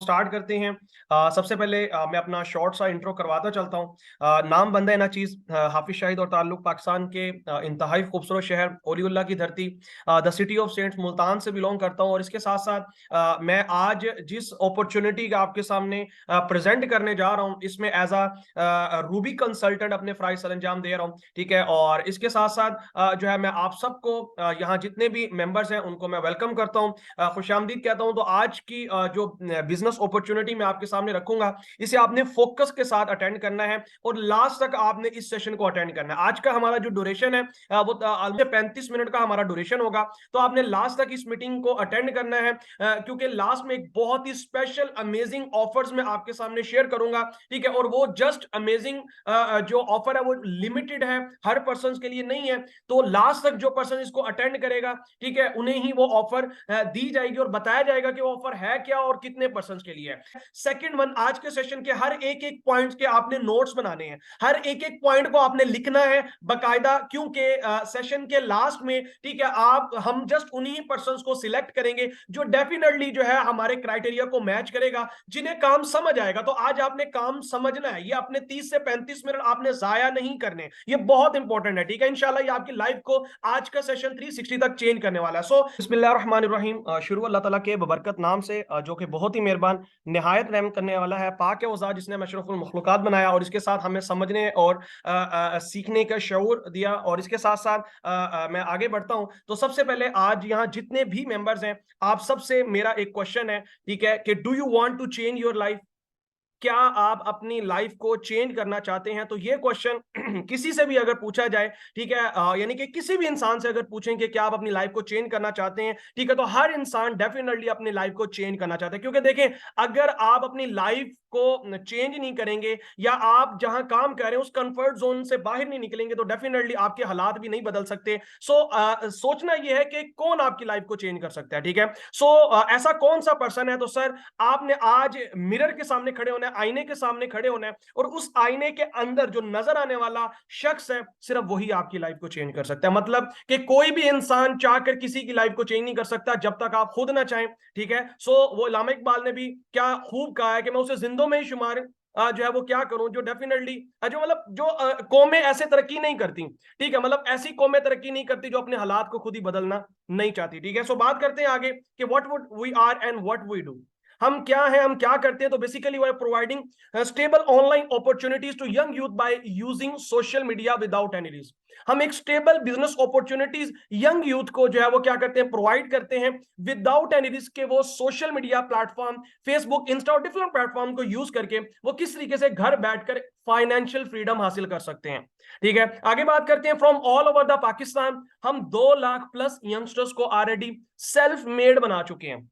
Start करते हैं। सबसे पहले मैं अपना शॉर्ट सा इंट्रो करवाता चलता हूँ। नाम बंदा है ना चीज, हाफिज शाहिद और ताल्लुक पाकिस्तान के इंतहाई खूबसूरत शहर ओलिउल्लाह की धरती the city of cents Multan से बिलोंग करता हूँ। और इसके साथ साथ मैं आज जिस अपॉर्चुनिटी का आपके सामने प्रेजेंट करने जा रहा हूँ इसमें एज अ रूबी कंसल्टेंट अपने फराइज सर अंजाम दे रहा हूँ। ठीक है, और इसके साथ साथ जो है मैं आप सबको यहाँ जितने भी मेंबर्स हैं उनको मैं वेलकम करता हूँ, खुशामदीद कहता हूँ। तो आज की जो बिजनेस अपॉर्चुनिटी मैं आपके सामने रखूंगा इसे आपने फोकस के साथ अटेंड करना है और लास्ट तक आपने इस सेशन को अटेंड करना है। आज का हमारा जो ड्यूरेशन है वो 35 मिनट का हमारा ड्यूरेशन होगा। तो आपने लास्ट तक इस मीटिंग को अटेंड करना है क्योंकि लास्ट में एक बहुत ही स्पेशल अमेजिंग ऑफर्स मैं आपके सामने शेयर करूंगा। ठीक है, और वो जस्ट अमेजिंग जो ऑफर है वो लिमिटेड है, हर पर्सन के लिए नहीं है। तो लास्ट तक जो पर्सन इसको अटेंड करेगा, ठीक है, उन्हें ही वो ऑफर दी जाएगी और बताया जाएगा कि वो ऑफर है क्या और कितने पर्सन के लिए है। सेकंड वन, आज के सेशन के हर एक एक पॉइंट के आपने नोट्स बनाने हैं, हर एक एक पॉइंट को आपने लिखना है बकायदा, क्योंकि सेशन के लास्ट में, ठीक है, आप हम जस्ट उन्हीं पर्सन को सिलेक्ट करेंगे जो डेफिनेटली जो है हमारे क्राइटेरिया को मैच करेगा, जिन्हें काम समझ आएगा। तो आज आपने काम समझना है, ये अपने 30 से 35 मिनट आपने जाया नहीं करने, ये बहुत इंपॉर्टेंट है। ठीक है, इंशाल्लाह ये आपकी लाइफ को आज का सेशन 360 तक चेंज करने वाला है। सो बिस्मिल्लाहिर्रहमानिर्रहीम, शुरू अल्लाह ताला के बबरकत नाम से जो कि बहुत ही मेहरबान निहायत रहम करने वाला है, पाक है वो ज़ात जिसने अशरफुल मखलूकात बनाया और इसके साथ हमें समझने और सीखने का शऊर दिया। और इसके साथ साथ मैं आगे बढ़ता हूं तो सबसे पहले आज यहाँ जितने भी मेंबर्स हैं आप सबसे मेरा एक क्वेश्चन है, ठीक है, कि do you want to change your life? क्या आप अपनी लाइफ को चेंज करना चाहते हैं? तो ये क्वेश्चन किसी से भी अगर पूछा जाए, ठीक है, यानी कि किसी भी इंसान से अगर पूछें कि क्या आप अपनी लाइफ को चेंज करना चाहते हैं, ठीक है, तो हर इंसान डेफिनेटली अपनी लाइफ को चेंज करना चाहता है। क्योंकि देखें, अगर आप अपनी लाइफ को चेंज नहीं करेंगे या आप जहां काम कर रहे हैं उस कंफर्ट जोन से बाहर नहीं निकलेंगे तो डेफिनेटली आपके हालात भी नहीं बदल सकते। सोचना यह है कि कौन आपकी लाइफ को चेंज कर सकता है। ठीक है, ऐसा कौन सा पर्सन है? तो सर, आपने आज मिरर के सामने खड़े होना है, आईने के सामने खड़े होना है, और उस आईने के अंदर जो नजर आने वाला शख्स है सिर्फ वही आपकी लाइफ को चेंज कर सकता है। मतलब कि कोई भी इंसान चाहकर किसी की लाइफ को चेंज नहीं कर सकता जब तक आप खुद ना चाहें। ठीक है, वो अल्लामा इकबाल ने भी क्या खूब कहा है कि मैं उसे जिंदों में ही शुमार जो है वो क्या करूं, जो डेफिनेटली जो मतलब जो कौमें ऐसे तरक्की नहीं करती। ठीक है, मतलब ऐसी कौमें तरक्की नहीं करती जो अपने हालात को खुद ही बदलना नहीं चाहती। ठीक है, बात करते हैं आगे कि what would we are and what we do. हम क्या हैं, हम क्या करते हैं? तो basically we are providing stable online opportunities to young youth by using social media without any risk. हम एक stable business opportunities young youth को जो है वो क्या करते हैं, प्रोवाइड करते हैं विदाउट एनी रिस्क के वो social media platform, Facebook, Insta और डिफरेंट प्लेटफॉर्म को यूज करके वो किस तरीके से घर बैठकर फाइनेंशियल फ्रीडम हासिल कर सकते हैं। ठीक है, आगे बात करते हैं from all over the Pakistan. हम 2 लाख प्लस यंगस्टर्स को ऑलरेडी सेल्फ मेड बना चुके हैं।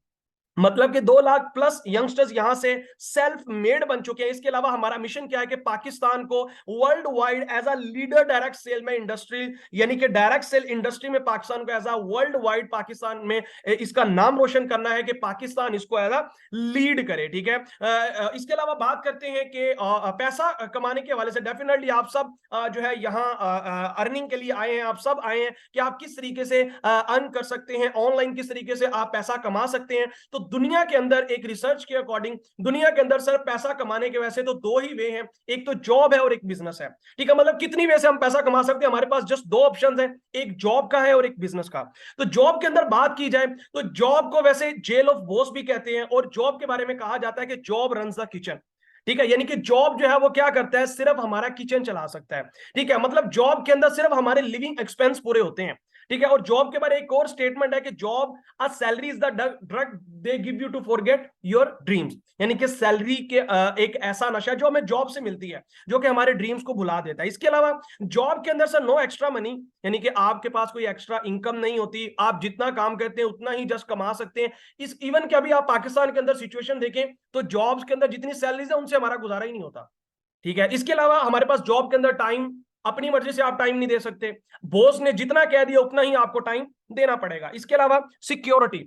मतलब कि 2 लाख प्लस यंगस्टर्स यहां से सेल्फ मेड बन चुके हैं। इसके अलावा हमारा मिशन क्या है कि पाकिस्तान को world wide as a leader direct sell में इंडस्ट्री, यानी कि डायरेक्ट सेल इंडस्ट्री में पाकिस्तान को as a world wide Pakistan में इसका नाम रोशन करना है कि पाकिस्तान इसको एज अ लीड करे। ठीक है, इसके अलावा बात करते हैं कि पैसा कमाने के हवाले से डेफिनेटली आप सब जो है यहाँ अर्निंग के लिए आए हैं, आप सब आए हैं कि आप किस तरीके से अर्न कर सकते हैं ऑनलाइन, किस तरीके से आप पैसा कमा सकते हैं। तो दुनिया के अंदर एक रिसर्च के अकॉर्डिंग दुनिया के अंदर सर पैसा कमाने के वैसे तो 2 ही वे हैं, एक तो जॉब है और एक बिजनेस है। ठीक है, मतलब कितनी वे से हम पैसा कमा सकते हैं, हमारे पास जस्ट 2 ऑप्शंस हैं, एक जॉब का है और एक बिजनेस का। तो जॉब के अंदर बात की जाए तो जॉब को वैसे जेल ऑफ बॉस भी कहते हैं और जॉब के बारे में कहा जाता है कि जॉब रन्स द किचन। ठीक है, यानी कि जॉब जो है वो क्या करता है, सिर्फ हमारा किचन चला सकता है। ठीक है, मतलब जॉब के अंदर सिर्फ हमारे लिविंग एक्सपेंस पूरे होते हैं। ठीक है, और जॉब के बारे में एक और स्टेटमेंट है कि job a salary is the drug they give you to forget your dreams. यानी कि सैलरी के एक ऐसा नशा जो हमें जॉब से मिलती है जो कि हमारे ड्रीम्स को भुला देता है। इसके अलावा जॉब के अंदर सर नो एक्स्ट्रा मनी, यानी कि आपके पास कोई एक्स्ट्रा इनकम नहीं होती, आप जितना काम करते हैं उतना ही जस्ट कमा सकते हैं। इस इवन के अभी आप पाकिस्तान के अंदर सिचुएशन देखें तो जॉब्स के अंदर जितनी सैलरीज है उनसे हमारा गुजारा ही नहीं होता। ठीक है, इसके अलावा हमारे पास जॉब के अंदर टाइम, अपनी मर्जी से आप टाइम नहीं दे सकते, बॉस ने जितना कह दिया उतना ही आपको टाइम देना पड़ेगा। इसके अलावा सिक्योरिटी,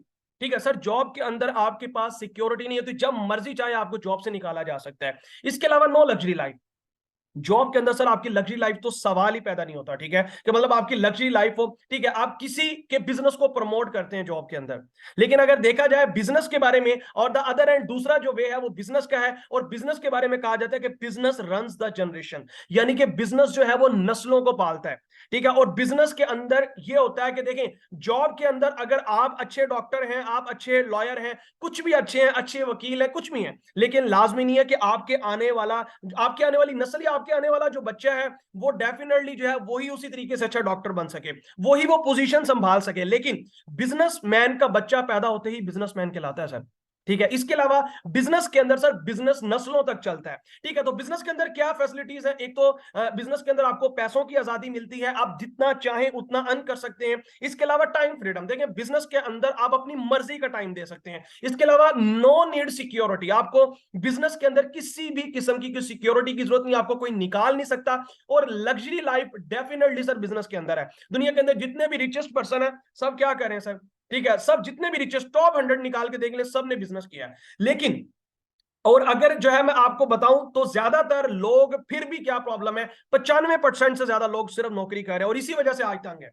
ठीक है सर, जॉब के अंदर आपके पास सिक्योरिटी नहीं होती, जब मर्जी चाहे आपको जॉब से निकाला जा सकता है। इसके अलावा नो लग्जरी लाइफ, जॉब के अंदर सर आपकी लग्जरी लाइफ तो सवाल ही पैदा नहीं होता, ठीक है, कि मतलब आपकी लग्जरी लाइफ हो, ठीक है, आप किसी के बिजनेस को प्रमोट करते हैं जॉब के अंदर। लेकिन अगर देखा जाए बिजनेस के बारे में, और द अदर एंड दूसरा जो वे है वो बिजनेस का है, और बिजनेस के बारे में कहा जाता है कि बिजनेस रन्स द जनरेशन, यानी कि बिजनेस जो है वो नस्लों को पालता है, ठीक है। और बिजनेस के अंदर ये होता है कि देखें, जॉब के अंदर अगर आप अच्छे डॉक्टर हैं, आप अच्छे लॉयर हैं, कुछ भी अच्छे हैं, अच्छे वकील हैं, कुछ भी हैं, लेकिन लाजमी नहीं है कि आपके आने वाली नस्ल या आपके आने वाला जो बच्चा है वो डेफिनेटली जो है वही उसी तरीके से अच्छा डॉक्टर बन सके, वही वो पोजीशन संभाल सके। लेकिन बिजनेसमैन का बच्चा पैदा होते ही बिजनेसमैन कहलाता है सर, ठीक है। इसके अलावा बिजनेस के अंदर सर बिजनेस नस्लों तक चलता है, ठीक है। तो बिजनेस के अंदर क्या फैसिलिटीज है, एक तो बिजनेस के अंदर आपको पैसों की आजादी मिलती है, आप जितना चाहें उतना अर्न कर सकते हैं। इसके अलावा टाइम फ्रीडम, देखें बिजनेस के अंदर आप अपनी मर्जी का टाइम दे सकते हैं। इसके अलावा नो नीड सिक्योरिटी, आपको बिजनेस के अंदर किसी भी किस्म की सिक्योरिटी की जरूरत नहीं, आपको कोई निकाल नहीं सकता। और luxury life definitely sir business के अंदर है। दुनिया के अंदर जितने भी रिचेस्ट पर्सन है सब क्या कर रहे हैं सर, ठीक है, सब जितने भी रिचेस्ट टॉप 100 निकाल के देख ले, सब ने बिजनेस किया है। लेकिन और अगर जो है मैं आपको बताऊं तो ज्यादातर लोग फिर भी क्या प्रॉब्लम है, 95% से ज्यादा लोग सिर्फ नौकरी कर रहे हैं और इसी वजह से आज तंग है,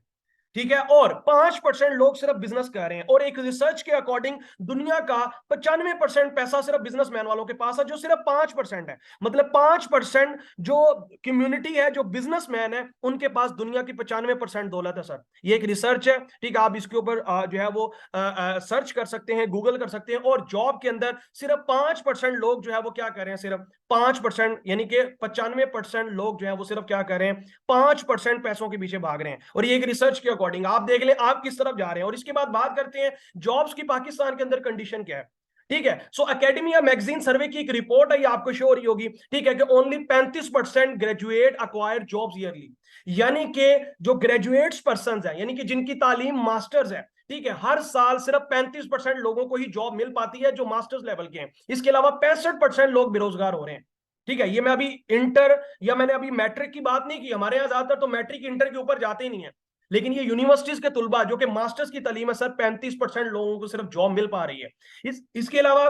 ठीक है। और 5% लोग सिर्फ बिजनेस कर रहे हैं, और एक रिसर्च के अकॉर्डिंग दुनिया का 95% पैसा सिर्फ बिजनेसमैन वालों के पास है, जो सिर्फ 5% है। मतलब 5% जो कम्युनिटी है, जो बिजनेसमैन है, उनके पास दुनिया की 95% दौलत है सर। ये एक रिसर्च है, ठीक है, आप इसके ऊपर जो है वो सर्च कर सकते हैं, गूगल कर सकते हैं। और जॉब के अंदर सिर्फ 5% लोग जो है वो क्या कर रहे हैं, सिर्फ 5%, यानी कि 95% लोग जो है वो सिर्फ क्या कर रहे हैं, 5% पैसों के पीछे भाग रहे हैं। और ये एक रिसर्च के अकॉर्डिंग आप देख लें आप किस तरफ जा रहे हैं। और इसके बाद बात करते हैं जॉब्स की पाकिस्तान के अंदर कंडीशन क्या है, ठीक है। सो एकेडमिया मैगजीन सर्वे की एक रिपोर्ट है, ये आपको शो हो रही होगी, ठीक है, कि only 35% graduate acquire jobs yearly, यानी कि जो ग्रेजुएट्स पर्सन है, यानी कि जिनकी तालीम मास्टर्स है, ठीक है, हर साल सिर्फ 35% लोगों को ही जॉब मिल पाती है जो मास्टर्स लेवल के हैं। इसके अलावा 65% लोग बेरोजगार हो रहे हैं, ठीक है। ये मैं अभी इंटर या मैंने अभी मैट्रिक की बात नहीं की, हमारे यहाँ ज्यादातर तो मैट्रिक इंटर के ऊपर जाते ही नहीं है। लेकिन ये यूनिवर्सिटीज के तुलबा जो कि मास्टर्स की तालीम है सर, 35% लोगों को सिर्फ जॉब मिल पा रही है। इसके अलावा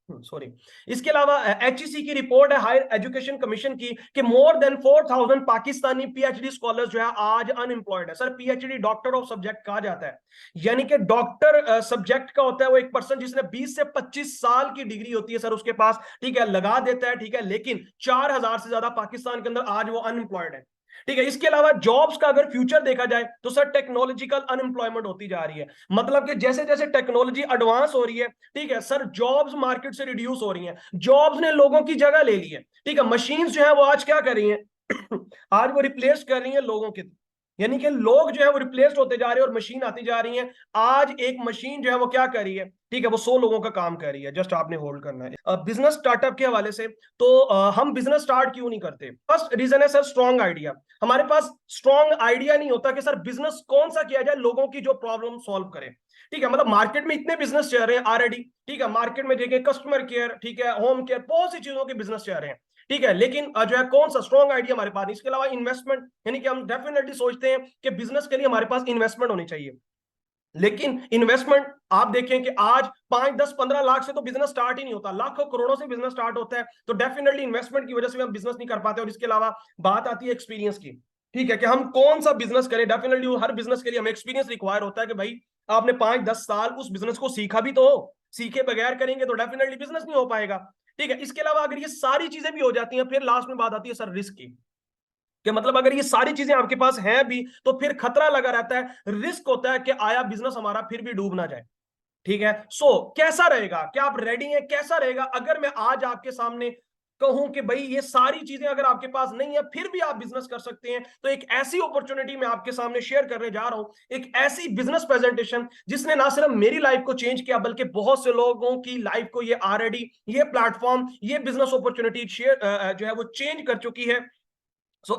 सॉरी, इसके अलावा एचईसी की रिपोर्ट है, हायर एजुकेशन कमीशन की, कि more than 4000 Pakistani PhD scholars जो है आज अनएम्प्लॉयड है sir. PhD doctor of subject कहा जाता है, यानी कि डॉक्टर सब्जेक्ट का होता है वो एक पर्सन जिसने 20 से 25 साल की डिग्री होती है सर उसके पास, ठीक है, लगा देता है, ठीक है। लेकिन 4000 से ज्यादा पाकिस्तान के अंदर आज वो अनएम्प्लॉयड है, ठीक है। इसके अलावा जॉब्स का अगर फ्यूचर देखा जाए तो सर टेक्नोलॉजिकल अनएम्प्लॉयमेंट होती जा रही है, मतलब कि जैसे जैसे टेक्नोलॉजी एडवांस हो रही है, ठीक है सर, जॉब्स मार्केट से रिड्यूस हो रही हैं, जॉब्स ने लोगों की जगह ले ली है, ठीक है। मशीन्स जो है वो आज क्या कर रही हैं आज वो रिप्लेस कर रही हैं लोगों के, यानी कि लोग जो है वो रिप्लेस होते जा रहे हैं और मशीन आती जा रही है। आज एक मशीन जो है वो क्या कर रही है, ठीक है, वो 100 लोगों का काम कर रही है। जस्ट आपने होल्ड करना है। बिजनेस स्टार्टअप के हवाले से तो हम बिजनेस स्टार्ट क्यों नहीं करते? फर्स्ट रीजन है सर स्ट्रॉन्ग आइडिया। हमारे पास स्ट्रॉन्ग आइडिया नहीं होता कि सर बिजनेस कौन सा किया जाए लोगों की जो प्रॉब्लम सॉल्व करे, ठीक है। मतलब मार्केट में इतने बिजनेस चल रहे हैं ऑलरेडी, ठीक है, मार्केट में देखिए कस्टमर केयर, ठीक है, होम केयर, बहुत सी चीजों के बिजनेस चल रहे हैं, ठीक है। लेकिन जो है कौन सा स्ट्रॉन्ग आइडिया हमारे पास नहीं। इसके अलावा इन्वेस्टमेंट, यानी कि हम डेफिनेटली सोचते हैं कि बिजनेस के लिए हमारे पास इन्वेस्टमेंट होनी चाहिए, लेकिन इन्वेस्टमेंट आप देखें कि आज 5 10 15 लाख से तो बिजनेस स्टार्ट ही नहीं होता, लाखों करोड़ों से बिजनेस स्टार्ट होता है। तो डेफिनेटली इन्वेस्टमेंट की वजह से हम बिजनेस नहीं कर पाते। और इसके अलावा बात आती है एक्सपीरियंस की, ठीक है, कि हम कौन सा बिजनेस करें। डेफिनेटली हर बिजनेस के लिए हमें एक्सपीरियंस रिक्वायर होता है कि भाई आपने 5 10 साल उस बिजनेस को सीखा भी तो हो, सीखे बगैर करेंगे तो डेफिनेटली बिजनेस नहीं हो पाएगा, ठीक है। इसके अलावा अगर ये सारी चीजें भी हो जाती हैं, फिर लास्ट में बात आती है सर रिस्क की, कि मतलब अगर ये सारी चीजें आपके पास हैं भी तो फिर खतरा लगा रहता है, रिस्क होता है कि आया बिजनेस हमारा फिर भी डूब ना जाए, ठीक है। कैसा रहेगा, क्या आप रेडी हैं, कैसा रहेगा अगर मैं आज आपके सामने कहूं कि भाई ये सारी चीजें अगर आपके पास नहीं है फिर भी आप बिजनेस कर सकते हैं? तो एक ऐसी अपॉर्चुनिटी मैं आपके सामने शेयर करने जा रहा हूं, एक ऐसी बिजनेस प्रेजेंटेशन जिसने ना सिर्फ मेरी लाइफ को चेंज किया बल्कि बहुत से लोगों की लाइफ को ये ऑलरेडी, ये प्लेटफॉर्म, ये बिजनेस अपॉर्चुनिटी शेयर जो है वो चेंज कर चुकी है।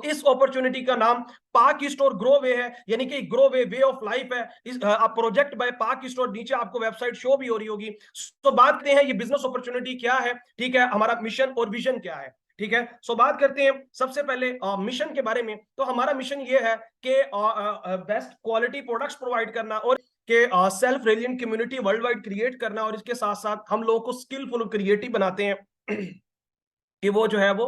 इस अपॉर्चुनिटी का नाम पाक स्टोर ग्रो वे है, यानी कि ग्रो वे ऑफ लाइफ है। इस प्रोजेक्ट बाय पाक स्टोर, नीचे आपको वेबसाइट शो भी हो रही होगी। बात करते हैं ये बिजनेस अपॉर्चुनिटी क्या है, ठीक है, हमारा मिशन और विजन क्या है, ठीक है। बात करते हैं सबसे पहले मिशन के बारे में। तो हमारा मिशन ये है कि बेस्ट क्वालिटी प्रोडक्ट्स प्रोवाइड करना और के self reliant community worldwide create करना, और इसके साथ साथ हम लोगों को स्किलफुल क्रिएटिव बनाते हैं कि वो जो है वो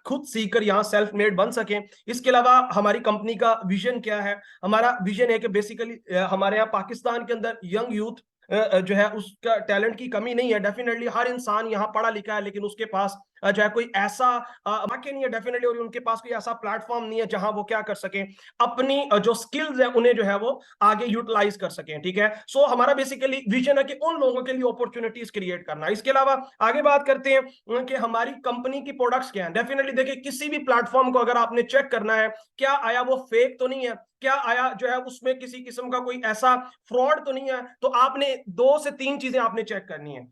खुद सीखकर यहाँ सेल्फ मेड बन सकें। इसके अलावा हमारी कंपनी का विजन क्या है? हमारा विजन है कि बेसिकली हमारे यहाँ पाकिस्तान के अंदर यंग यूथ जो है उसका टैलेंट की कमी नहीं है। डेफिनेटली हर इंसान यहाँ पढ़ा लिखा है, लेकिन उसके पास जो है कोई ऐसा मौके नहीं है डेफिनेटली, और उनके पास कोई ऐसा प्लेटफॉर्म नहीं है जहां वो क्या कर सकें, अपनी जो स्किल्स है उन्हें जो है वो आगे यूटिलाइज कर सकें। ठीक है, सो हमारा बेसिकली विजन है कि उन लोगों के लिए अपॉर्चुनिटीज क्रिएट करना। इसके अलावा आगे बात करते हैं कि हमारी कंपनी की प्रोडक्ट्स क्या है। डेफिनेटली देखिए, किसी भी प्लेटफॉर्म को अगर आपने चेक करना है, क्या आया वो फेक तो नहीं है, क्या आया जो है उसमें किसी किस्म का कोई ऐसा फ्रॉड तो नहीं है, तो आपने 2 से 3 चीजें आपने चेक करनी है।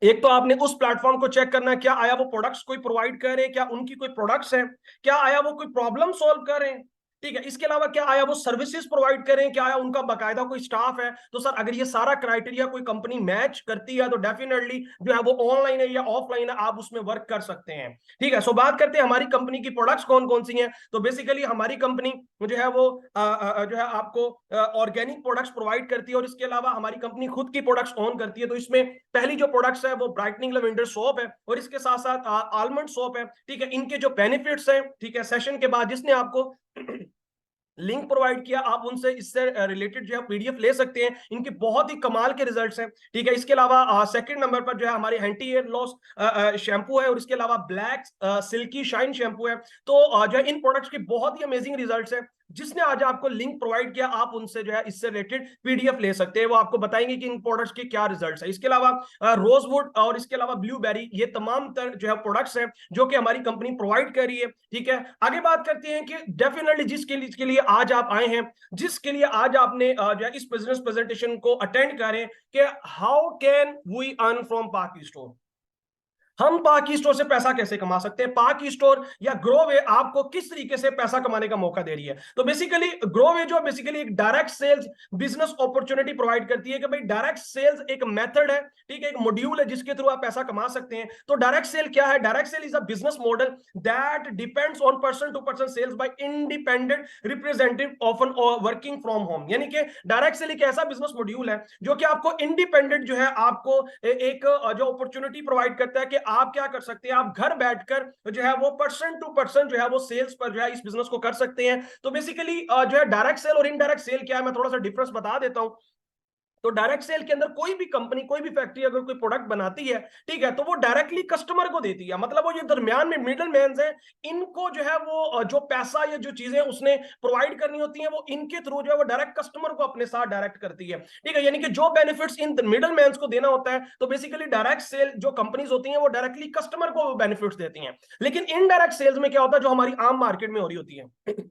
एक तो आपने उस प्लेटफॉर्म को चेक करना है, क्या आया वो प्रोडक्ट्स कोई प्रोवाइड कर रहे हैं, क्या उनकी कोई प्रोडक्ट्स है, क्या आया वो कोई प्रॉब्लम सॉल्व कर रहे हैं। ठीक है, इसके अलावा क्या आया वो सर्विसेज प्रोवाइड करें, क्या आया उनका बाकायदा कोई स्टाफ है। तो सर अगर ये सारा क्राइटेरिया कोई कंपनी मैच करती है तो डेफिनेटली जो है वो ऑनलाइन है या ऑफलाइन है, आप उसमें वर्क कर सकते हैं। ठीक है, सो बात करते हैं हमारी कंपनी की प्रोडक्ट्स कौन कौन सी हैं। तो बेसिकली हमारी कंपनी जो है वो जो है आपको ऑर्गेनिक प्रोडक्ट्स प्रोवाइड करती है, और इसके अलावा हमारी कंपनी खुद की प्रोडक्ट्स ऑन करती है। तो इसमें पहली जो प्रोडक्ट्स है वो ब्राइटनिंग लेवेंडर सोप है, और इसके साथ साथ आलमंड सोप है। ठीक है, इनके जो बेनिफिट्स हैं, ठीक है, सेशन के बाद जिसने आपको लिंक प्रोवाइड किया, आप उनसे इससे रिलेटेड जो है पीडीएफ ले सकते हैं। इनके बहुत ही कमाल के रिजल्ट्स हैं। ठीक है, इसके अलावा सेकंड नंबर पर जो है हमारे एंटी हेयर लॉस शैम्पू है, और इसके अलावा ब्लैक सिल्की शाइन शैम्पू है। तो जो है इन प्रोडक्ट्स के बहुत ही अमेजिंग रिजल्ट्स हैं। जिसने आज आपको लिंक प्रोवाइड किया, आप उनसे जो है इससे रिलेटेड पीडीएफ ले सकते हैं, वो आपको बताएंगे कि इन प्रोडक्ट्स के क्या रिजल्ट्स है। इसके अलावा रोजवुड और इसके अलावा ब्लूबेरी, ये तमाम जो है प्रोडक्ट्स हैं जो कि हमारी कंपनी प्रोवाइड कर रही है। ठीक है, आगे बात करते हैं कि डेफिनेटली जिसके लिए आज आप आए हैं, जिसके लिए आज आपने जो है इस बिजनेस प्रेजेंटेशन को अटेंड करें, कि how can we earn from Pak store, हम पाक स्टोर से पैसा कैसे कमा सकते हैं। पाक स्टोर या ग्रोवे आपको किस तरीके से पैसा कमाने का मौका दे रही है। तो बेसिकली ग्रोवे जो बेसिकली एक direct sales business opportunity provide करती है, कि भाई डायरेक्ट सेल्स एक मेथड है, ठीक है, एक मॉड्यूल है जिसके थ्रू आप पैसा कमा सकते हैं। तो डायरेक्ट सेल क्या है? Direct sell is a business model that depends on person to person sales by independent representative often working from home. यानी कि डायरेक्ट सेल एक ऐसा बिजनेस मॉड्यूल है जो कि आपको इंडिपेंडेंट जो है आपको एक जो अपॉर्चुनिटी प्रोवाइड करता है कि आप क्या कर सकते हैं, आप घर बैठकर जो है वो पर्सन टू पर्सन जो है वो सेल्स पर जो है इस बिजनेस को कर सकते हैं। तो बेसिकली जो है डायरेक्ट सेल और इनडायरेक्ट सेल क्या है, मैं थोड़ा सा डिफरेंस बता देता हूं। तो डायरेक्ट सेल के अंदर कोई भी कंपनी, कोई भी फैक्ट्री अगर कोई प्रोडक्ट बनाती है, ठीक है, तो वो डायरेक्टली कस्टमर को देती है। मतलब वो ये दरमियान में मिडल मैन है, इनको जो है वो जो पैसा या जो चीजें उसने प्रोवाइड करनी होती है, वो इनके थ्रू जो है वो डायरेक्ट कस्टमर को अपने साथ डायरेक्ट करती है। ठीक है, यानी कि जो बेनिफिट्स इन मिडल मैन को देना होता है, तो बेसिकली डायरेक्ट सेल जो कंपनीज होती हैं वो डायरेक्टली कस्टमर को बेनिफिट्स देती हैं। लेकिन इनडायरेक्ट सेल्स में क्या होता है, जो हमारी आम मार्केट में हो रही होती है,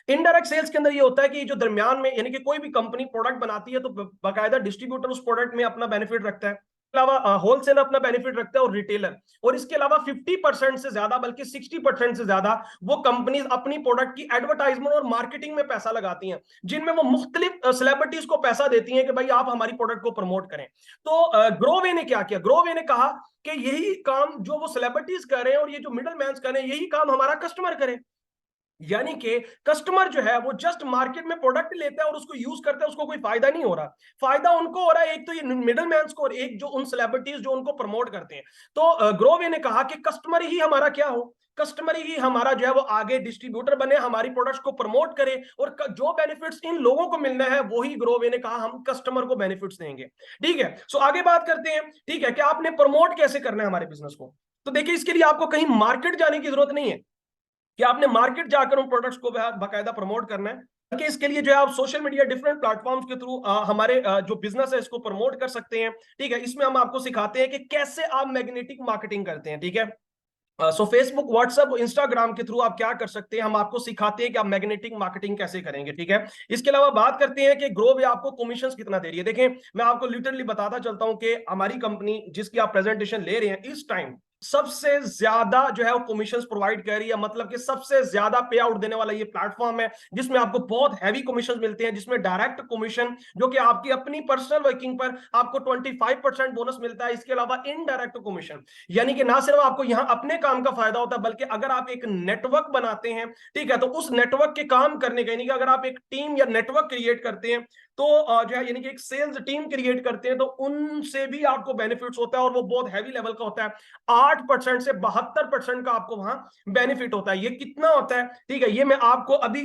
इनडायरेक्ट सेल्स के अंदर ये होता है कि जो दरमियान में, यानी कि कोई भी कंपनी प्रोडक्ट बनाती है तो बाकायदा डिस्ट्रीब्यूटर उस प्रोडक्ट में अपना बेनिफिट रखता है, अलावा होलसेलर अपना बेनिफिट रखता है, और रिटेलर, और इसके अलावा 50% से ज्यादा, बल्कि 60% से ज्यादा वो कंपनीज अपनी प्रोडक्ट की एडवर्टाइजमेंट और मार्केटिंग में पैसा लगाती हैं, जिनमें वो मुख्तलिफ सेलिब्रिटीज को पैसा देती हैं कि भाई आप हमारी प्रोडक्ट को प्रमोट करें। तो ग्रोवे ने क्या किया? ग्रोवे ने कहा कि यही काम जो वो सेलिब्रिटीज कर रहे हैं और ये जो मिडल मैन कर रहे हैं, यही काम हमारा कस्टमर करे। यानी कि कस्टमर जो है वो जस्ट मार्केट में प्रोडक्ट लेता है और उसको यूज करता है, उसको कोई फायदा नहीं हो रहा। फायदा उनको हो रहा है, एक तो ये मिडल मैन को, और एक जो उन सेलिब्रिटीज जो उनको प्रमोट करते हैं। तो ग्रोवे ने कहा कि कस्टमर ही हमारा क्या हो, कस्टमर ही हमारा जो है वो आगे डिस्ट्रीब्यूटर बने, हमारी प्रोडक्ट्स को प्रमोट करे, और जो बेनिफिट्स इन लोगों को मिलना है वही ग्रोवे ने कहा हम कस्टमर को बेनिफिट्स देंगे। ठीक है, सो आगे बात करते हैं। ठीक है, कि आपने प्रमोट कैसे करना है हमारे बिजनेस को। तो देखिए, इसके लिए आपको कहीं मार्केट जाने की जरूरत नहीं है कि आपने मार्केट जाकर उन प्रोडक्ट्स को बाकायदा प्रमोट करना है, बल्कि इसके लिए जो है आप सोशल मीडिया डिफरेंट प्लेटफॉर्म्स के थ्रू हमारे जो बिजनेस है इसको प्रमोट कर सकते हैं। ठीक है, इसमें हम आपको सिखाते हैं कि कैसे आप मैग्नेटिक मार्केटिंग करते हैं। ठीक है, सो फेसबुक, व्हाट्सएप, इंस्टाग्राम के थ्रू आप क्या कर सकते हैं, हम आपको सिखाते हैं कि आप मैग्नेटिक मार्केटिंग कैसे करेंगे। ठीक है, इसके अलावा बात करते हैं कि ग्रो वे आपको कमीशन कितना दे रही है। देखें, मैं आपको लिटरली बताता चलता हूं कि हमारी कंपनी जिसकी आप प्रेजेंटेशन ले रहे हैं, इस टाइम सबसे ज्यादा जो है वो कमीशंस प्रोवाइड कर रही है। मतलब कि सबसे ज्यादा पे आउट देने वाला ये प्लेटफॉर्म है, जिसमें आपको बहुत हैवी कमीशंस मिलते हैं, जिसमें डायरेक्ट कमीशन जो कि आपकी अपनी पर्सनल वर्किंग पर आपको 25% बोनस मिलता है। इसके अलावा इनडायरेक्ट कमीशन, यानी कि ना सिर्फ आपको यहां अपने काम का फायदा होता है, बल्कि अगर आप एक नेटवर्क बनाते हैं, ठीक है, तो उस नेटवर्क के काम करने का, यानी कि अगर आप एक टीम या नेटवर्क क्रिएट करते हैं, तो जो है यानी कि एक सेल्स टीम क्रिएट करते हैं, तो उनसे भी आपको बेनिफिट्स होता है, और वो बहुत हैवी लेवल का होता है। 8% से 72% का आपको वहां बेनिफिट होता है। ये कितना होता है, ठीक है, ये मैं आपको अभी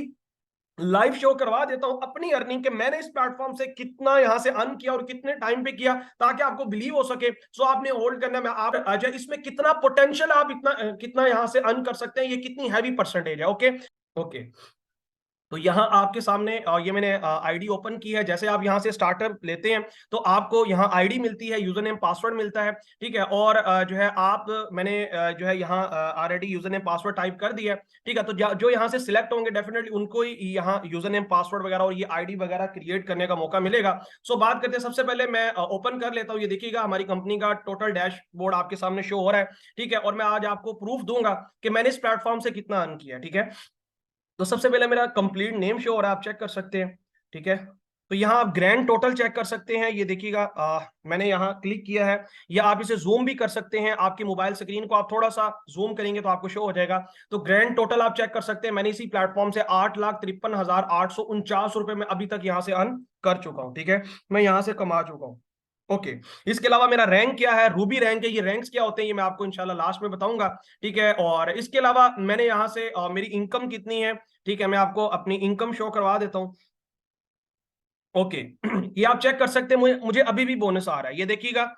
लाइव शो करवा देता हूं अपनी अर्निंग के, मैंने इस प्लेटफॉर्म से कितना यहां से अर्न किया और कितने टाइम पे किया, ताकि आपको बिलीव हो सके। सो आपने होल्ड करना है, मैं आप अच्छा इसमें कितना पोटेंशियल आप इतना कितना यहां से अर्न कर सकते हैं, ये कितनी हैवी परसेंटेज है। ओके ओके, तो यहाँ आपके सामने ये मैंने आईडी ओपन की है। जैसे आप यहाँ से स्टार्टर लेते हैं तो आपको यहाँ आईडी मिलती है, यूजर नेम पासवर्ड मिलता है, ठीक है। और जो है आप मैंने जो है यहाँ already user name password type कर दिया है, ठीक है। तो जो यहाँ से सिलेक्ट होंगे डेफिनेटली उनको ही यहाँ यूजर नेम पासवर्ड वगैरह और ये आईडी वगैरह क्रिएट करने का मौका मिलेगा। सो बात करते हैं, सबसे पहले मैं ओपन कर लेता हूँ। ये देखिएगा हमारी कंपनी का टोटल डैशबोर्ड आपके सामने शो हो रहा है, ठीक है। और मैं आज आपको प्रूफ दूंगा कि मैंने इस प्लेटफॉर्म से कितना अर्न किया, ठीक है। तो सबसे पहले मेरा कंप्लीट नेम शो हो रहा है, आप चेक कर सकते हैं, ठीक है। तो यहाँ आप ग्रैंड टोटल चेक कर सकते हैं, ये देखिएगा मैंने यहाँ क्लिक किया है। या आप इसे जूम भी कर सकते हैं, आपकी मोबाइल स्क्रीन को आप थोड़ा सा जूम करेंगे तो आपको शो हो जाएगा। तो ग्रैंड टोटल आप चेक कर सकते हैं, मैंने इसी प्लेटफॉर्म से 8,53,849 रुपए में अभी तक यहाँ से अर्न कर चुका हूँ, ठीक है। मैं यहाँ से कमा चुका हूँ। ओके इसके अलावा मेरा रैंक क्या है, रूबी रैंक है। ये रैंक्स क्या होते हैं ये मैं आपको इंशाल्लाह लास्ट में बताऊंगा, ठीक है। और इसके अलावा मैंने यहाँ से मेरी इनकम कितनी है, ठीक है, मैं आपको अपनी इनकम शो करवा देता हूँ। ओके ये आप चेक कर सकते हैं, मुझे अभी भी बोनस आ रहा है, ये देखिएगा।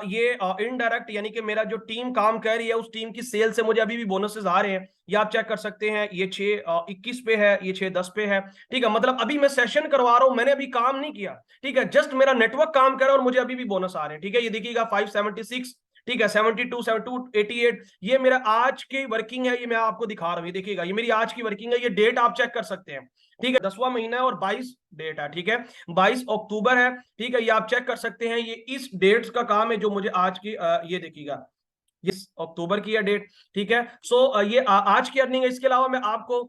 ये इनडायरेक्ट यानी कि मेरा जो टीम काम कर रही है उस टीम की सेल से मुझे अभी भी बोनसेस आ रहे हैं। ये आप चेक कर सकते हैं, ये 6:21 पे है, ये 6:10 पे है, ठीक है। मतलब अभी मैं सेशन करवा रहा हूं, मैंने अभी काम नहीं किया, ठीक है, जस्ट मेरा नेटवर्क काम कर रहा है और मुझे अभी भी बोनस आ रहे हैं, ठीक है। ये देखिएगा 576, ठीक है, 72, 72, 88, ये मेरा आज की वर्किंग है, ये मैं आपको दिखा रहा हूँ। ये देखिएगा ये मेरी आज की वर्किंग है, ये डेट आप चेक कर सकते हैं, ठीक है। 10वां महीना है और 22 डेट है, ठीक है, 22 अक्टूबर है, ठीक है। ये आप चेक कर सकते हैं, ये इस डेट्स का काम है जो मुझे आज की ये देखिएगा ये अक्टूबर की है डेट, ठीक है। सो ये आज की अर्निंग है। इसके अलावा मैं आपको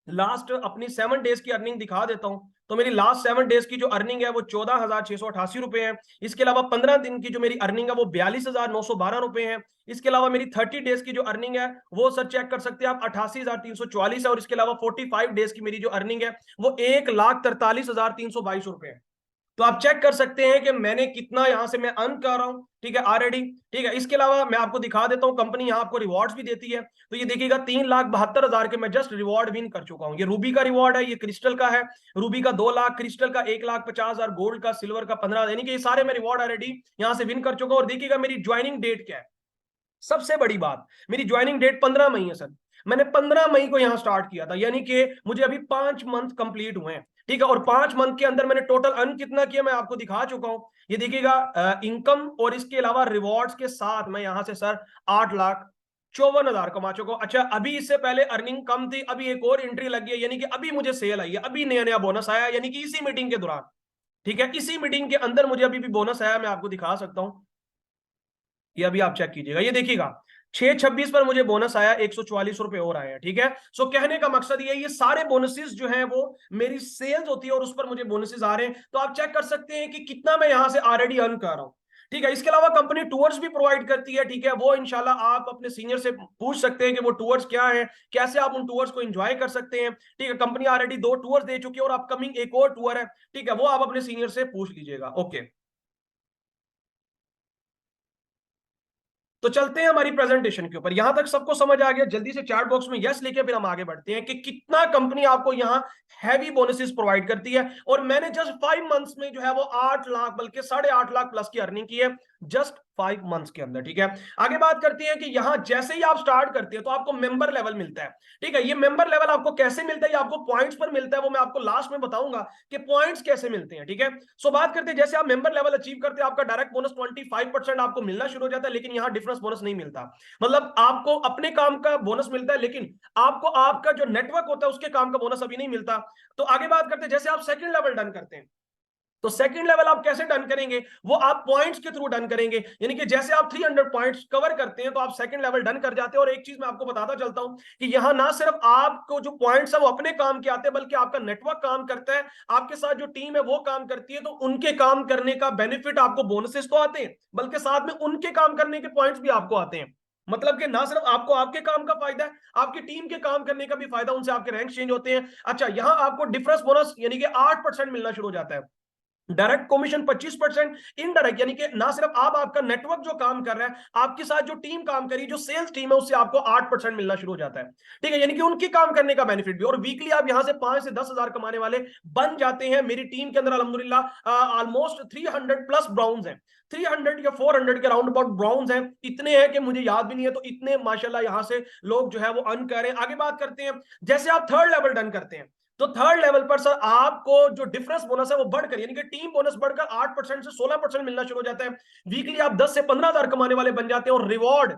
लास्ट अपनी 7 डेज की अर्निंग दिखा देता हूं। तो मेरी लास्ट 7 डेज की जो अर्निंग है वो 14,688 रुपए है। इसके अलावा 15 दिन की जो मेरी अर्निंग है वो 42,912 रुपए है। इसके अलावा मेरी 30 डेज की जो अर्निंग है वो सर चेक कर सकते हैं आप, 88,344 है। और इसके अलावा 45 डेज की मेरी जो अर्निंग है वो 1,43,322 रुपए है। तो आप चेक कर सकते हैं कि मैंने कितना यहां से मैं अर्न कर रहा हूं, ठीक है, ऑलरेडी, ठीक है। इसके अलावा मैं आपको दिखा देता हूं, कंपनी यहां आपको रिवॉर्ड्स भी देती है। तो ये देखिएगा 3,72,000 के मैं जस्ट रिवॉर्ड विन कर चुका हूं। ये रूबी का रिवॉर्ड है, ये क्रिस्टल का है, रूबी का 2 लाख, क्रिस्टल का 1,50,000, गोल्ड का, सिल्वर का 15, यानी कि ये सारे मैं रिवॉर्ड ऑलरेडी यहां से विन कर चुका हूं। और देखिएगा मेरी ज्वाइनिंग डेट क्या है, सबसे बड़ी बात, मेरी ज्वाइनिंग डेट 15 मई है सर। मैंने 15 मई को यहां स्टार्ट किया था, यानी कि मुझे अभी 5 मंथ कंप्लीट हुए हैं, ठीक है। और 5 मंथ के अंदर मैंने टोटल अर्न कितना किया मैं आपको दिखा चुका हूं। ये देखिएगा इनकम और इसके अलावा रिवॉर्ड्स के साथ मैं यहां से सर 8,54,000 कमा चुका हूं। अच्छा अभी इससे पहले अर्निंग कम थी, अभी एक और एंट्री लगी है, यानी कि अभी मुझे सेल आई है, अभी नया नया बोनस आया, यानी कि इसी मीटिंग के दौरान, ठीक है, इसी मीटिंग के अंदर मुझे अभी भी बोनस आया, मैं आपको दिखा सकता हूं। ये अभी आप चेक कीजिएगा, ये देखिएगा 6/26 पर मुझे बोनस आया, 144 रुपए और आए हैं, ठीक है। सो कहने का मकसद ये सारे बोनसेस जो है वो मेरी सेल्स होती है और उस पर मुझे बोनसेस आ रहे हैं। तो आप चेक कर सकते हैं कि कितना मैं यहां से ऑलरेडी अर्न कर रहा हूं, ठीक है। इसके अलावा कंपनी टूर्स भी प्रोवाइड करती है, ठीक है, वो इंशाल्लाह आप अपने सीनियर से पूछ सकते हैं कि वो टूर्स क्या है, कैसे आप उन टूर्स को एंजॉय कर सकते हैं, ठीक है। कंपनी ऑलरेडी 2 टूर्स दे चुकी है और अपकमिंग एक और टूर है, ठीक है, वो आप अपने सीनियर से पूछ लीजिएगा। ओके तो चलते हैं हमारी प्रेजेंटेशन के ऊपर। यहां तक सबको समझ आ गया, जल्दी से चैट बॉक्स में यस लिखे, फिर हम आगे बढ़ते हैं कि कितना कंपनी आपको यहां हैवी बोनसेस प्रोवाइड करती है। और मैंने जस्ट 5 मंथ्स में जो है वो 8 लाख बल्कि 8.5 लाख प्लस की अर्निंग की है, जस्ट 5 मंथ्स के अंदर, ठीक है। आगे बात करते हैं कि यहां जैसे ही आप स्टार्ट करते हैं तो आपको मेंबर लेवल मिलता है, ठीक है। ये मेंबर लेवल आपको कैसे मिलता है, ये आपको पॉइंट्स पर मिलता है, वो मैं आपको लास्ट में बताऊंगा कि पॉइंट्स कैसे मिलते हैं, ठीक है। सो बात करते हैं, जैसे आप मेंबर लेवल अचीव करते हैं आपका डायरेक्ट बोनस 25% आपको मिलना शुरू हो जाता है, लेकिन यहां डिफरेंस बोनस नहीं मिलता। मतलब आपको अपने काम का बोनस मिलता है, लेकिन आपको आपका जो नेटवर्क होता है उसके काम का बोनस अभी नहीं मिलता। तो आगे बात करते हैं, जैसे आप सेकंड लेवल डन करते हैं, तो सेकंड लेवल आप कैसे डन करेंगे, वो आप पॉइंट्स के थ्रू डन करेंगे। यानी कि जैसे आप 300 पॉइंट्स कवर करते हैं तो आप सेकंड लेवल डन कर जाते हैं। और एक चीज मैं आपको बताता चलता हूं कि यहां ना सिर्फ आपको जो पॉइंट्स है वो अपने काम के आते हैं, बल्कि आपका नेटवर्क काम करता है, आपके साथ जो टीम है वो काम करती है, तो उनके काम करने का बेनिफिट आपको बोनसेस तो आते हैं, बल्कि साथ में उनके काम करने के पॉइंट्स भी आपको आते हैं। मतलब कि ना सिर्फ आपको आपके काम का फायदा है, आपकी टीम के काम करने का भी फायदा, उनसे आपके रैंक चेंज होते हैं। अच्छा, यहां आपको डिफरेंस बोनस यानी कि 8% मिलना शुरू हो जाता है। डायरेक्ट कमीशन 25%, इनडायरेक्ट यानी कि ना सिर्फ आप, आपका नेटवर्क जो काम कर रहा है, आपके साथ जो टीम काम करी, जो सेल्स टीम है, उससे आपको 8% मिलना शुरू हो जाता है। ठीक है, यानी कि उनकी काम करने का बेनिफिट भी। और वीकली आप यहां से 5 से 10 हजार कमाने वाले बन जाते हैं। मेरी टीम के अंदर अल्हम्दुलिल्लाह ऑलमोस्ट 300 प्लस ब्राउन्स हैं, 300 या 400 के राउंड अबाउट ब्राउन्स हैं। इतने हैं कि मुझे याद भी नहीं है, तो इतने माशाल्लाह यहां से लोग जो है वो अर्न कर रहे हैं। आगे बात करते हैं, जैसे आप थर्ड लेवल डन करते हैं, तो थर्ड लेवल पर सर आपको जो डिफरेंस बोनस है वो बढ़कर, यानी कि टीम बोनस बढ़कर 8% से 16% मिलना शुरू हो जाता है। वीकली आप 10 से 15 हजार कमाने वाले बन जाते हैं। और रिवॉर्ड,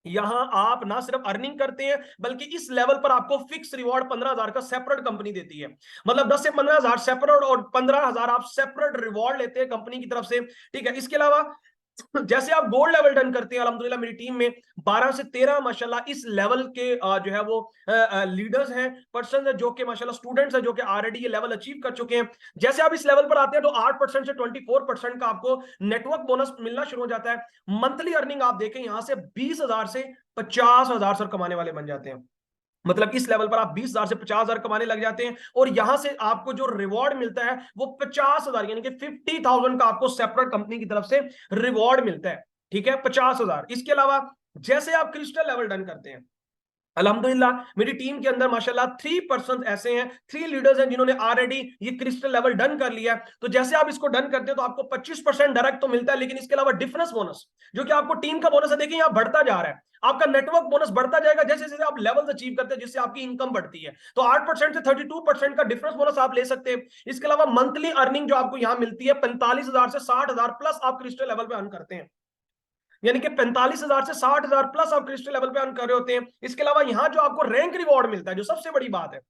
यहां आप ना सिर्फ अर्निंग करते हैं, बल्कि इस लेवल पर आपको फिक्स रिवॉर्ड 15 हजार का सेपरेट कंपनी देती है। मतलब 10 से 15 हजार सेपरेट और 15 हजार आप सेपरेट रिवॉर्ड लेते हैं कंपनी की तरफ से। ठीक है, इसके अलावा जैसे आप गोल्ड लेवल डन करते हैं, अल्हम्दुलिल्लाह मेरी टीम में 12 से 13 माशाल्लाह इस लेवल के जो है वो लीडर्स हैं, पर्सन है, जो कि माशाल्लाह स्टूडेंट्स हैं, जो कि ऑलरेडी ये लेवल अचीव कर चुके हैं। जैसे आप इस लेवल पर आते हैं तो 8% से 24% का आपको नेटवर्क बोनस मिलना शुरू हो जाता है। मंथली अर्निंग आप देखें यहां से 20 हजार से 50 हजार सर कमाने वाले बन जाते हैं। मतलब इस लेवल पर आप 20 हजार से 50 हजार कमाने लग जाते हैं। और यहां से आपको जो रिवॉर्ड मिलता है वो 50 हजार, यानी कि 50,000 का आपको सेपरेट कंपनी की तरफ से रिवॉर्ड मिलता है। ठीक है, 50 हजार। इसके अलावा जैसे आप क्रिस्टल लेवल डन करते हैं, अल्हम्दुलिल्लाह मेरी टीम के अंदर माशाल्लाह 3% ऐसे हैं, 3 लीडर्स हैं जिन्होंने ऑलरेडी ये क्रिस्टल लेवल डन कर लिया है। तो जैसे आप इसको डन करते हैं तो आपको 25% डायरेक्ट तो मिलता है, लेकिन इसके अलावा डिफरेंस बोनस जो कि आपको टीम का बोनस है, देखिए यहां बढ़ता जा रहा है। आपका नेटवर्क बोनस बढ़ता जाएगा जैसे जैसे आप लेवल्स अचीव करते हैं, जिससे आपकी इनकम बढ़ती है। तो 8% से 32% का डिफरेंस बोनस आप ले सकते हैं। इसके अलावा मंथली अर्निंग जो आपको यहां मिलती है 45 हजार से 60 हजार प्लस आप क्रिस्टल लेवल पे अर्न करते हैं। यानी कि 45 हजार से 60 हजार प्लस आप क्रिस्टल लेवल पे अर्न कर रहे होते हैं। इसके अलावा यहां जो आपको रैंक रिवॉर्ड मिलता है, जो सबसे बड़ी बात है,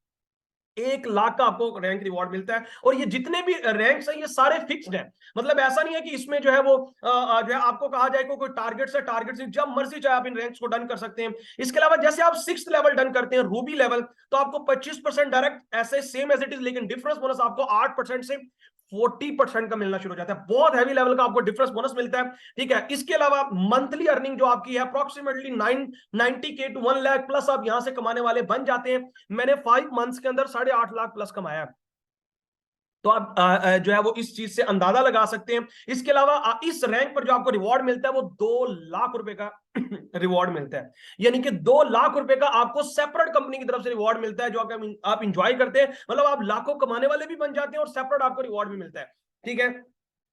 1 लाख का आपको रैंक रिवॉर्ड मिलता है। और ये जितने भी रैंक्स हैं ये सारे फिक्स्ड हैं। मतलब ऐसा नहीं है कि इसमें जो है वो जो है आपको कहा जाए कोई टारगेट से, टारगेट से जब मर्जी चाहे आप इन रैंक्स को डन कर सकते हैं। इसके अलावा जैसे आप 6th लेवल डन करते हैं, रूबी लेवल, तो आपको 25% डायरेक्ट ऐसे सेम एज इट इज, लेकिन डिफरेंस बोनस आपको 8% से 40% का मिलना शुरू हो जाता है। बहुत हैवी लेवल का आपको डिफरेंस बोनस मिलता है। ठीक है, इसके अलावा मंथली अर्निंग जो आपकी है approximately 990K to 1 lakh plus आप यहां से कमाने वाले बन जाते हैं। मैंने 5 मंथ्स के अंदर 8.5 लाख प्लस कमाया। तो आप जो है वो इस चीज से अंदाजा लगा सकते हैं। इसके अलावा इस रैंक पर जो आपको रिवॉर्ड मिलता है वो 2 लाख रुपए का रिवॉर्ड मिलता है। यानी कि 2 लाख रुपए का आपको सेपरेट कंपनी की तरफ से रिवॉर्ड मिलता है, जो आप इंजॉय करते हैं। मतलब आप लाखों कमाने वाले भी बन जाते हैं और सेपरेट आपको रिवॉर्ड भी मिलता है। ठीक है,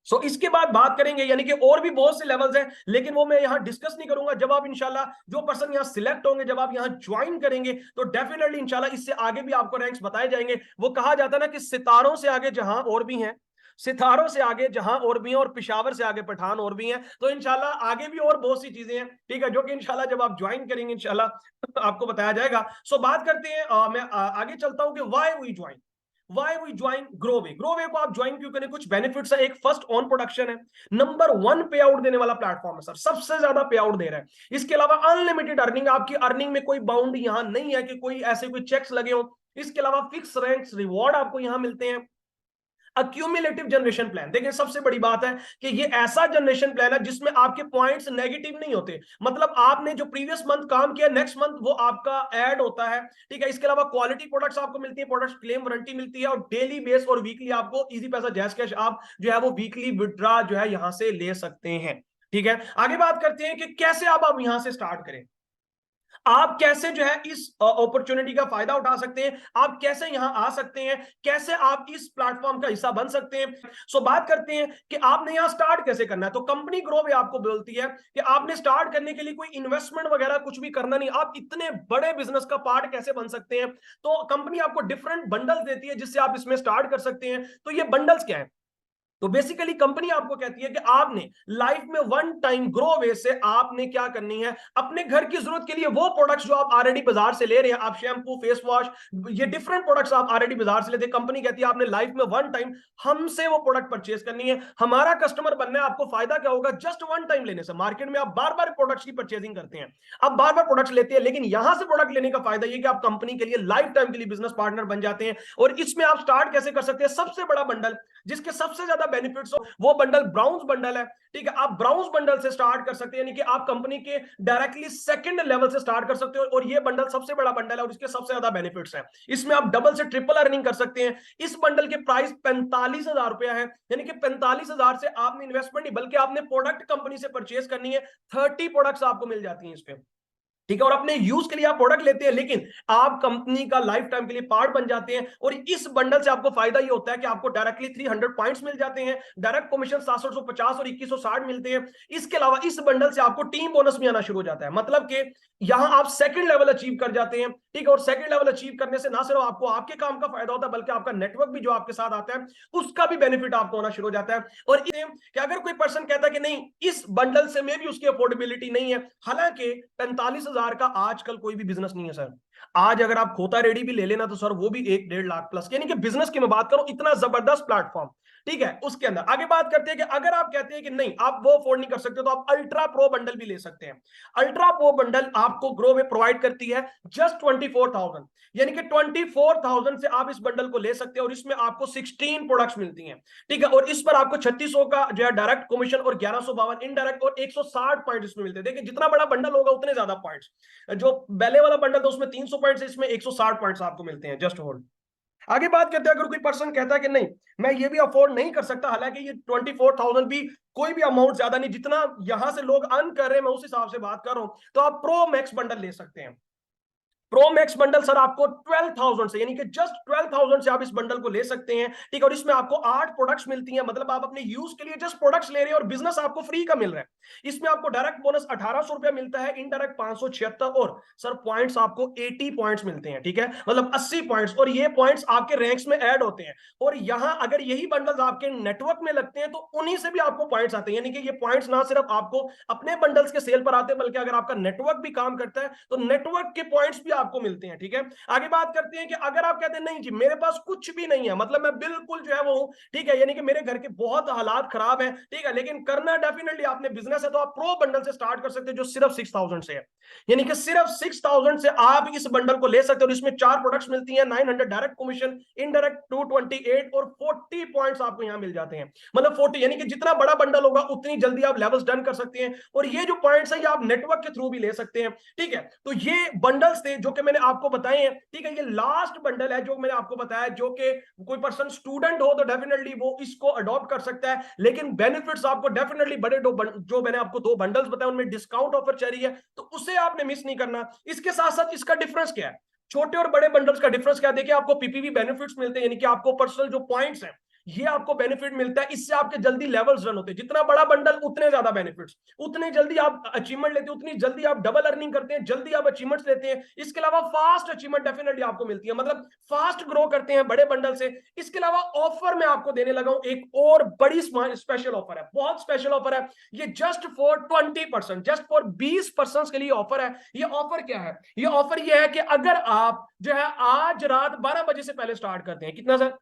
सो इसके बाद बात करेंगे, यानी कि और भी बहुत से लेवल्स हैं, लेकिन वो मैं यहां डिस्कस नहीं करूंगा। जब आप इंशाल्लाह जो पर्सन यहां सिलेक्ट होंगे, जब आप यहां ज्वाइन करेंगे, तो डेफिनेटली इंशाल्लाह इससे आगे भी आपको रैंक्स बताए जाएंगे। वो कहा जाता है ना कि सितारों से आगे जहां और भी हैं, सितारों से आगे जहां और भी हैं, और पिशावर से आगे पठान और भी हैं। तो इंशाल्लाह आगे भी और बहुत सी चीजें हैं, ठीक है, जो कि इंशाल्लाह जब आप ज्वाइन करेंगे इंशाल्लाह आपको बताया जाएगा। सो बात करते हैं, मैं आगे चलता हूं कि वाई वी ज्वाइन ग्रोवे। ग्रोवे को आप ज्वाइन क्यों करें? कुछ बेनिफिट्स है। एक, फर्स्ट ऑन प्रोडक्शन है, नंबर 1 पे आउट देने वाला प्लेटफॉर्म है सर, सबसे ज्यादा पे आउट दे रहा है। इसके अलावा अनलिमिटेड अर्निंग, आपकी अर्निंग में कोई बाउंड यहां नहीं है कि कोई ऐसे कोई चेक्स लगे हो। इसके अलावा फिक्स रैंक्स रिवॉर्ड आपको यहां मिलते हैं। अक्यूमुलेटिव जनरेशन प्लान, देखिए सबसे बड़ी बात है कि ये ऐसा जनरेशन प्लान है जिसमें आपके पॉइंट्स नेगेटिव नहीं होते। मतलब आपने जो प्रीवियस मंथ काम किया, नेक्स्ट मंथ वो आपका ऐड होता है। ठीक है, इसके अलावा क्वालिटी प्रोडक्ट्स आपको मिलती है, प्रोडक्ट क्लेम वारंटी मिलती है, और डेली बेस और वीकली आपको इजी पैसा जैस कैश आप जो है वो वीकली विड्रॉ जो है यहां से ले सकते हैं। ठीक है, आगे बात करते हैं कि कैसे आप यहां से स्टार्ट करें, आप कैसे जो है इस अपॉर्चुनिटी का फायदा उठा सकते हैं, आप कैसे यहां आ सकते हैं, कैसे आप इस प्लेटफॉर्म का हिस्सा बन सकते हैं। सो बात करते हैं कि आपने यहां स्टार्ट कैसे करना है। तो कंपनी ग्रो भी आपको बोलती है कि आपने स्टार्ट करने के लिए कोई इन्वेस्टमेंट वगैरह कुछ भी करना नहीं, आप इतने बड़े बिजनेस का पार्ट कैसे बन सकते हैं। तो कंपनी आपको डिफरेंट बंडल्स देती है जिससे आप इसमें स्टार्ट कर सकते हैं। तो ये बंडल्स क्या है? तो बेसिकली कंपनी आपको कहती है कि आपने लाइफ में 1 टाइम ग्रो वे से आपने क्या करनी है, अपने घर की जरूरत के लिए वो प्रोडक्ट्स जो आप ऑलरेडी बाजार से ले रहे हैं, आप शैम्पू, फेस वॉश, ये डिफरेंट प्रोडक्ट्स आप ऑलरेडी बाजार से लेते हैं, कंपनी कहती है आपने लाइफ में 1 टाइम हमसे वो प्रोडक्ट परचेज करनी है। हमारा कस्टमर बनना है। आपको फायदा क्या होगा? जस्ट 1 टाइम लेने से। मार्केट में आप बार बार प्रोडक्ट्स की परचेजिंग करते हैं, आप बार बार प्रोडक्ट्स लेते हैं, लेकिन यहां से प्रोडक्ट लेने का फायदा ये कि आप कंपनी के लिए लाइफ टाइम के लिए बिजनेस पार्टनर बन जाते हैं। और इसमें आप स्टार्ट कैसे कर सकते हैं? सबसे बड़ा बंडल जिसके सबसे ज्यादा बेनिफिट्स हो, वो बंडल ब्राउन्स बंडल है। ठीक है, आप ब्राउन्स बंडल से स्टार्ट कर सकते हैं, यानी कि आप कंपनी के डायरेक्टली सेकंड लेवल से स्टार्ट कर सकते हो, और ये बंडल सबसे बड़ा बंडल है और इसके सबसे ज्यादा बेनिफिट्स हैं। इसमें आप डबल से ट्रिपल अर्निंग कर सकते हैं। इस बंडल के प्राइस 45,000 रुपया है, यानी कि 45,000 से आपने इन्वेस्टमेंट नहीं बल्कि आपने प्रोडक्ट कंपनी से परचेज करनी है। 30 प्रोडक्ट्स आपको मिल जाती हैं इस पे। ठीक है, और अपने यूज के लिए आप प्रोडक्ट लेते हैं, लेकिन आप कंपनी का लाइफ टाइम के लिए पार्ट बन जाते हैं। और इस बंडल से आपको फायदा ये होता है कि आपको डायरेक्टली 300 पॉइंट्स मिल जाते हैं, डायरेक्ट कमीशन 750 और 2160 मिलते हैं। इसके अलावा इस बंडल से आपको टीम बोनस भी आना शुरू हो जाता है, मतलब कि यहां आप सेकंड लेवल अचीव कर जाते हैं। ठीक है, और सेकंड लेवल अचीव करने से ना सिर्फ आपको आपके काम का फायदा होता है, बल्कि आपका नेटवर्क भी जो आपके साथ आता है उसका भी बेनिफिट आपको होना शुरू हो जाता है। और कि अगर कोई पर्सन कहता है कि नहीं, इस बंडल से में भी उसकी अफोर्डेबिलिटी नहीं है, हालांकि 45,000 का आजकल कोई भी बिजनेस नहीं है सर। आज अगर आप खोता रेडी भी ले लेना तो सर वो भी 1-1.5 लाख प्लस, यानी कि बिजनेस की मैं बात करूं, इतना जबरदस्त प्लेटफॉर्म। ठीक है, उसके अंदर आगे बात करते हैं कि अगर आप कहते हैं कि नहीं आप वो अफोर्ड नहीं कर सकते, तो आप अल्ट्रा प्रो बंडल भी ले सकते हैं। अल्ट्रा प्रो बंडल आपको ग्रो में प्रोवाइड करती है जस्ट 24,000, यानी कि 24,000 से आप इस बंडल को ले सकते हैं, और इसमें आपको 16 प्रोडक्ट्स मिलती हैं। ठीक है, और इस पर आपको 3600 का जो है डायरेक्ट कमीशन और 1152 इनडायरेक्ट, और 160 पॉइंट इसमें मिलते हैं। देखिए जितना बड़ा बंडल होगा उतने ज्यादा पॉइंट्स। जो बेले वाला बंडल था उसमें 300 पॉइंट्स, इसमें 160 पॉइंट्स आपको मिलते हैं। Just hold. आगे बात करते हैं, अगर कोई पर्सन कहता है कि नहीं मैं ये भी अफोर्ड नहीं कर सकता, हालांकि ये 24,000 भी कोई भी अमाउंट ज्यादा नहीं, जितना यहां से लोग अर्न कर रहे हैं मैं उस हिसाब से बात कर रहा हूं, तो आप प्रो मैक्स बंडल ले सकते हैं। प्रो मैक्स बंडल सर आपको 12,000 से, यानी कि जस्ट 12,000 से आप इस बंडल को ले सकते हैं। ठीक है, और इसमें आपको 8 प्रोडक्ट्स मिलती हैं, मतलब आप अपने यूज के लिए जस्ट प्रोडक्ट्स ले रहे हैं और बिजनेस आपको फ्री का मिल रहा है। इसमें आपको डायरेक्ट बोनस 1,800 रुपया मिलता है, इनडायरेक्ट 576, और सर पॉइंट्स आपको 80 पॉइंट्स मिलते हैं। ठीक है, मतलब 80 पॉइंट्स, और ये पॉइंट्स आपके रैंक्स में ऐड होते हैं। और यहां अगर यही बंडल्स आपके नेटवर्क में लगते हैं तो उन्हीं से भी आपको पॉइंट्स आते हैं, यानी कि ये पॉइंट्स ना सिर्फ आपको अपने बंडल्स के सेल पर आते हैं, बल्कि अगर आपका नेटवर्क भी काम करता है तो नेटवर्क के पॉइंट्स भी आपको मिलते हैं। ठीक है, आगे बात करते हैं कि अगर आप कहते हैं नहीं जी मेरे पास कुछ भी नहीं है, मतलब मैं बिल्कुल जो है वो हूं, ठीक है, यानी कि मेरे घर के बहुत हालात खराब है, ठीक है, लेकिन करना डेफिनेटली आपने बिजनेस है, तो आप प्रो बंडल से स्टार्ट कर सकते हैं जो सिर्फ 6,000 से है। यानी कि सिर्फ 6,000 से आप इस बंडल को ले सकते हो, और इसमें 4 प्रोडक्ट्स मिलती हैं, 900 डायरेक्ट कमीशन, इनडायरेक्ट 228, और 40 पॉइंट्स आपको यहां मिल जाते हैं। मतलब 40, यानी कि जितना बड़ा बंडल होगा उतनी जल्दी आप लेवल्स डन कर सकते हैं, और ये जो पॉइंट्स है ये आप नेटवर्क के थ्रू भी ले सकते हैं। ठीक है, तो ये बंडल्स थे जो कि मैंने आपको बताए हैं। ठीक है, ये लास्ट बंडल है जो मैंने आपको बताया, जो कि कोई पर्सन स्टूडेंट हो तो डेफिनेटली वो इसको अडॉप्ट कर सकता है, लेकिन बेनिफिट्स आपको डेफिनेटली बड़े जो मैंने आपको 2 बंडल्स बताए उनमें डिस्काउंट ऑफर चल रही है, तो उसे आपने मिस नहीं करना। इसके साथ साथ इसका डिफरेंस क्या है, छोटे और बड़े बंडल्स का डिफरेंस क्या है, देखिए आपको पीपीवी बेनिफिट्स मिलते हैं, यानी कि आपको पर्सनल जो पॉइंट्स हैं ये आपको बेनिफिट मिलता है, इससे आपके जल्दी लेवल्स रन होते हैं। जितना बड़ा बंडल उतने ज्यादा बेनिफिट्स, उतने जल्दी आप अचीवमेंट लेते हैं, उतनी जल्दी आप डबल अर्निंग करते हैं, जल्दी आप अचीवमेंट्स लेते हैं। इसके अलावा फास्ट अचीवमेंट डेफिनेटली आपको मिलती है, मतलब फास्ट ग्रो करते हैं बड़े बंडल से। इसके अलावा ऑफर मैं आपको देने लगा हूं एक और बड़ी स्पेशल ऑफर है, बहुत स्पेशल ऑफर है, ये जस्ट फॉर 20%, जस्ट फॉर 20% के लिए ऑफर है। ये ऑफर क्या है, ये ऑफर ये है कि अगर आप जो है आज रात 12 बजे से पहले स्टार्ट करते हैं, कितना सर,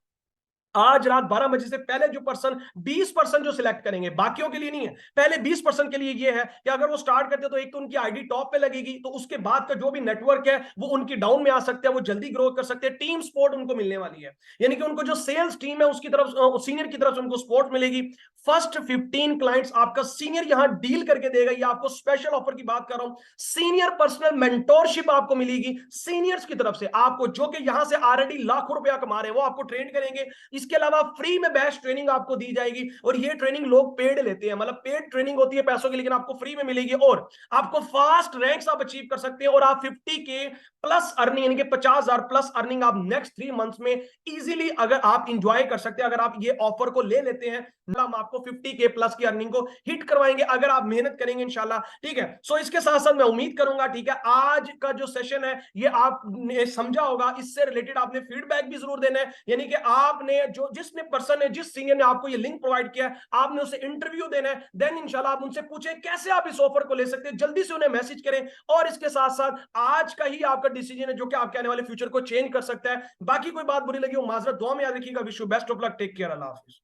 आज रात 12 बजे से पहले जो पर्सन 20% जो सिलेक्ट करेंगे, बाकियों के लिए नहीं है, पहले 20% के लिए ये है कि अगर वो स्टार्ट करते तो एक तो उनकी आईडी टॉप पे लगेगी, तो उसके बाद का जो भी नेटवर्क है वो उनकी डाउन में आ सकते हैं, वो जल्दी ग्रो कर सकते हैं, टीम सपोर्ट उनको मिलने वाली है, यानी कि उनको जो सेल्स टीम है उसकी तरफ सीनियर की तरफ से उनको सपोर्ट मिलेगी। फर्स्ट 15 क्लाइंट्स आपका सीनियर यहां डील करके देगा, ये आपको स्पेशल ऑफर की बात कर रहा हूं। सीनियर पर्सनल मेंटोरशिप आपको मिलेगी सीनियर्स की तरफ से, आपको जो कि यहां से ऑलरेडी लाखों रुपया कमा रहे हैं वो आपको ट्रेन करेंगे। इसके अलावा फ्री में बेस्ट ट्रेनिंग आपको दी जाएगी, और ये ट्रेनिंग लोग पेड लेते हैं, मतलब पेड ट्रेनिंग होती है पैसों की, लेकिन आपको फ्री में मिलेगी, और आपको फास्ट रैंक्स आप अचीव कर सकते हैं, और आप 50K प्लस अर्निंग, यानी कि 50,000 प्लस अर्निंग आप नेक्स्ट 3 मंथ्स में इजीली अगर आप इंजॉय कर सकते हैं, अगर आप ये ऑफर को ले लेते हैं, हम आपको 50K प्लस की अर्निंग को हिट करवाएंगे अगर आप मेहनत करेंगे इंशाल्लाह। ठीक है, सो इसके साथ साथ मैं उम्मीद करूंगा, ठीक है, आज का जो सेशन है ये आपने समझा होगा, इससे रिलेटेड आपने फीडबैक भी जरूर देना है, यानी कि आपने जो जिसने पर्सन है, जिस सीनियर ने आपको ये लिंक प्रोवाइड किया है, आपने उसे इंटरव्यू देना है, देन इंशाल्लाह आप उनसे पूछें कैसे आप इस ऑफर को ले सकते हैं, जल्दी से उन्हें मैसेज करें, और इसके साथ साथ आज का ही आपका डिसीजन है जो कि आपके आने वाले फ्यूचर को चेंज कर सकता है। बाकी कोई बात बुरी लगी हो माजरत, दुआ में याद रखिएगा। Wish you best of luck, take care, अल्लाह हाफिज।